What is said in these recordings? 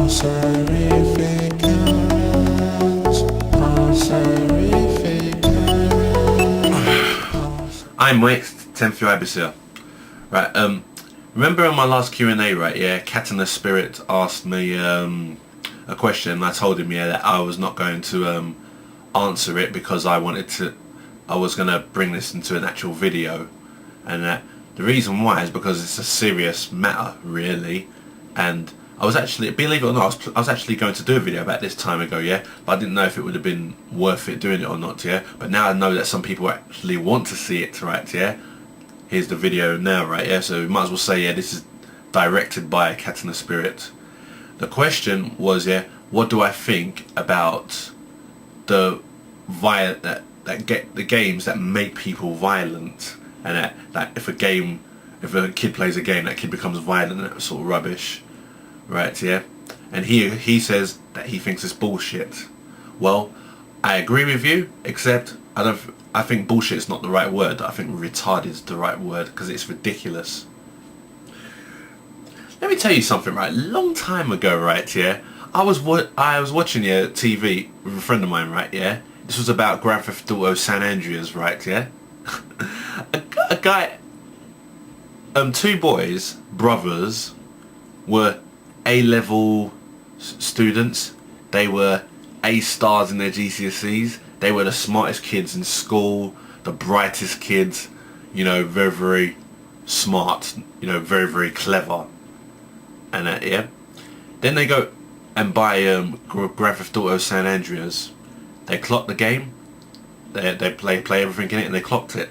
Hi mate, TEMPHUiBIS here. Right, remember on my last Q&A, right, yeah, Katana Spirit asked me a question and I told him, yeah, that I was not going to answer it because I was going to bring this into an actual video, and that the reason why is because it's a serious matter, really, and I was actually, believe it or not, I was actually going to do a video about this time ago, yeah, but I didn't know if it would have been worth it doing it or not, yeah, but now I know that some people actually want to see it, right, yeah, here's the video now, right, yeah, so we might as well say, yeah, this is directed by Katana Spirit. The question was, yeah, what do I think about the the games that make people violent, and that if a kid plays a game, that kid becomes violent, and that sort of rubbish. Right, yeah, and he says that he thinks it's bullshit. Well, I agree with you, except I think bullshit is not the right word. I think retarded is the right word, because it's ridiculous. Let me tell you something, right? Long time ago, right, yeah, I was watching TV with a friend of mine, right, yeah. This was about Grand Theft Auto San Andreas, right, yeah. a guy, two boys, brothers, were A-level students. They were A stars in their GCSEs. They were the smartest kids in school, the brightest kids, you know, very, very smart, you know, very, very clever. And yeah. Then they go and buy Grand Theft Auto San Andreas. They clocked the game. They play everything in it, and they clocked it.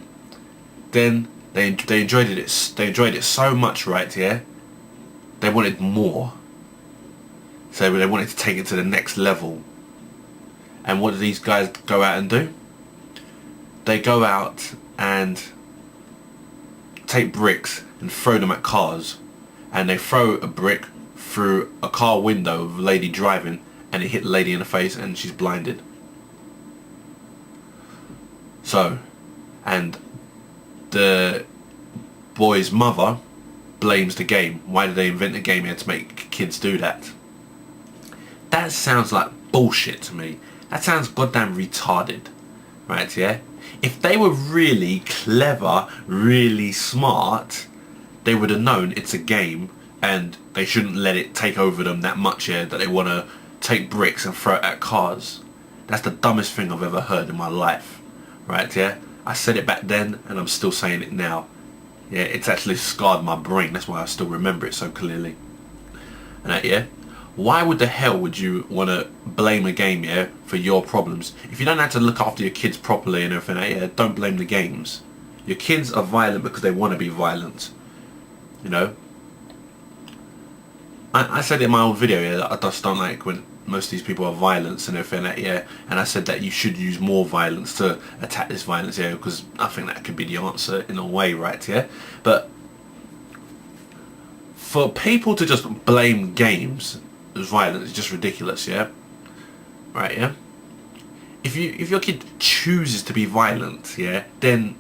Then they enjoyed it. They enjoyed it so much, right? Yeah. They wanted more. So they wanted to take it to the next level. And what do these guys go out and do? They go out and take bricks and throw them at cars. And they throw a brick through a car window of a lady driving, and it hit the lady in the face and she's blinded. So, and the boy's mother blames the game. Why did they invent a game here to make kids do that? That sounds like bullshit to me. That sounds goddamn retarded, right, yeah? If they were really clever, really smart, they would have known it's a game and they shouldn't let it take over them that much, yeah, that they want to take bricks and throw it at cars. That's the dumbest thing I've ever heard in my life, right, yeah? I said it back then and I'm still saying it now. Yeah, it's actually scarred my brain. That's why I still remember it so clearly. And that, yeah, why would the hell would you want to blame a game, yeah, for your problems? If you don't have to look after your kids properly and everything, yeah, don't blame the games. Your kids are violent because they want to be violent. You know, I said in my old video, yeah, that I just don't like when most of these people are violent and everything, yeah, and I said that you should use more violence to attack this violence, yeah, because I think that could be the answer in a way, right, yeah. But for people to just blame games as violent is just ridiculous, yeah, right, yeah. If your kid chooses to be violent, yeah, then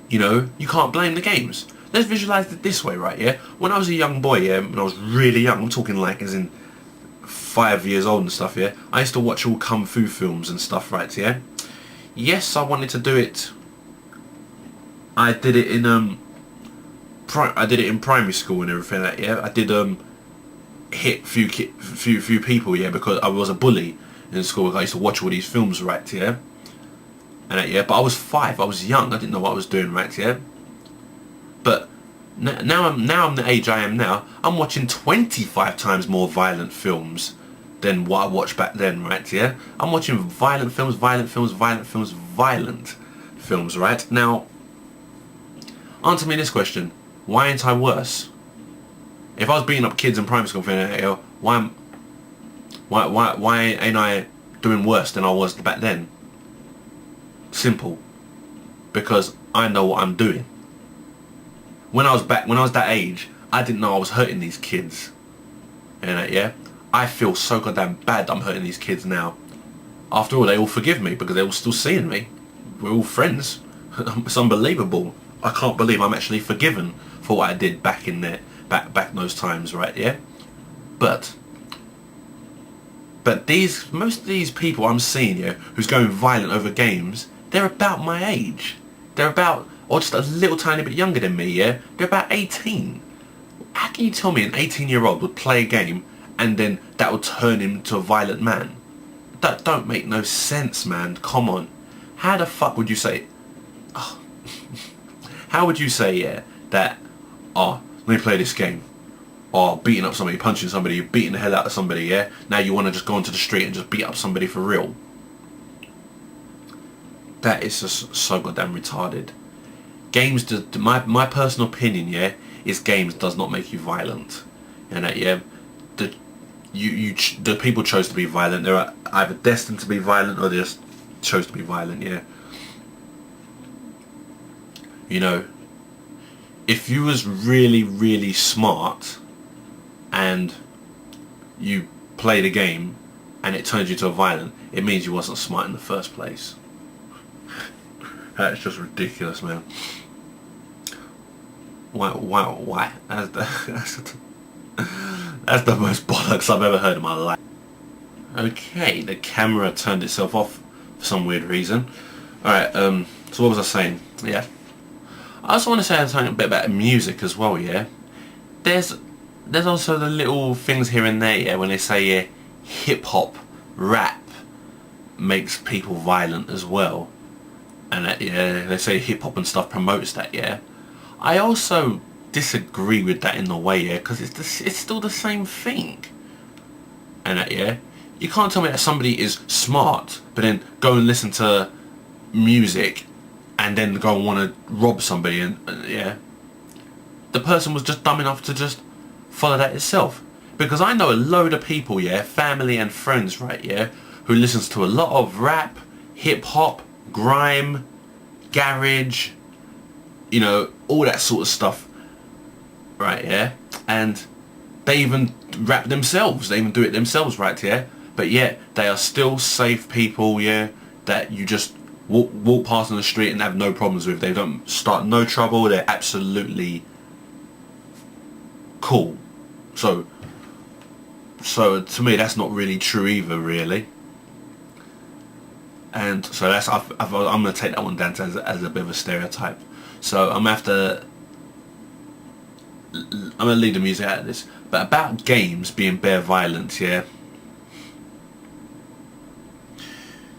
you know, you can't blame the games. Let's visualize it this way, right, yeah? When I was a young boy, yeah, when I was really young, I'm talking like as in 5 years old and stuff, yeah, I used to watch all kung fu films and stuff, right, yeah? Yes, I wanted to do it. I did it in primary school and everything, like, yeah. I did hit few people, yeah, because I was a bully in school. I used to watch all these films, right, yeah. And yeah, but I was 5. I was young. I didn't know what I was doing, right? Yeah. But now I'm the age I am now. I'm watching 25 times more violent films than what I watched back then, right? Yeah. I'm watching violent films, right? Now, answer me this question: why ain't I worse? If I was beating up kids in primary school, why ain't I doing worse than I was back then? Simple, because I know what I'm doing. When I was that age, I didn't know I was hurting these kids. And yeah, I feel so goddamn bad that I'm hurting these kids now. After all, they all forgive me because they're all still seeing me. We're all friends. It's unbelievable. I can't believe I'm actually forgiven for what I did back in there back in those times, right? Yeah, but most of these people I'm seeing here who's going violent over games, they're about my age. They're about, or just a little tiny bit younger than me. Yeah, they're about 18. How can you tell me an 18-year-old would play a game and then that would turn him into a violent man? That don't make no sense, man. Come on. How the fuck would you say? Oh. How would you say, yeah, that? Oh, let me play this game. Oh, beating up somebody, punching somebody, you're beating the hell out of somebody, yeah? Now you want to just go onto the street and just beat up somebody for real. That is just so goddamn retarded. Games, my personal opinion, yeah, is games does not make you violent. And that, yeah, the people chose to be violent. They're either destined to be violent or they just chose to be violent, yeah. You know, if you was really, really smart and you played a game and it turned you to a violent, it means you wasn't smart in the first place. That's just ridiculous, man. Why? That's the most bollocks I've ever heard in my life. Okay, the camera turned itself off for some weird reason. Alright, so what was I saying? Yeah. I also want to say something a bit about music as well, yeah. There's also the little things here and there, yeah, when they say, yeah, hip-hop, rap makes people violent as well. And that, yeah, they say hip-hop and stuff promotes that, yeah. I also disagree with that in a way, yeah, because it's still the same thing. And that, yeah, you can't tell me that somebody is smart, but then go and listen to music and then go and want to rob somebody, and yeah, the person was just dumb enough to just follow that itself. Because I know a load of people, yeah, family and friends, right, yeah, who listens to a lot of rap, hip-hop, grime, garage, you know, all that sort of stuff, right, yeah, and they even rap themselves, they even do it themselves, right, yeah, but yeah, they are still safe people, yeah, that you just walk past on the street and have no problems with. They don't start no trouble, they're absolutely cool. So to me that's not really true either, really. And so that's I'm going to take that one down as a bit of a stereotype. So I'm going to leave the music out of this. But about games being bare violence, yeah,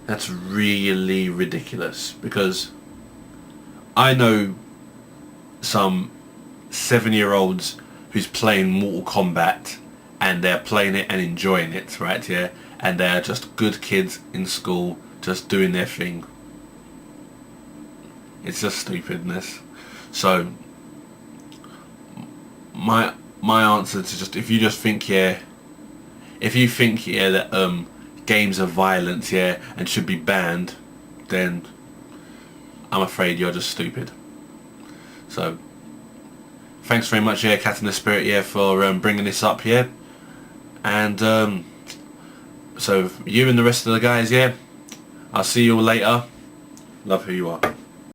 that's really ridiculous, because I know some 7-year-olds who's playing Mortal Kombat and they're playing it and enjoying it, right, yeah, and they're just good kids in school just doing their thing. It's just stupidness. So my answer to just, if you think that games are violent, yeah, and should be banned, then I'm afraid you're just stupid. So thanks very much, yeah, Katana Spirit, yeah, for bringing this up, yeah. And so you and the rest of the guys, yeah, I'll see you all later. Love who you are.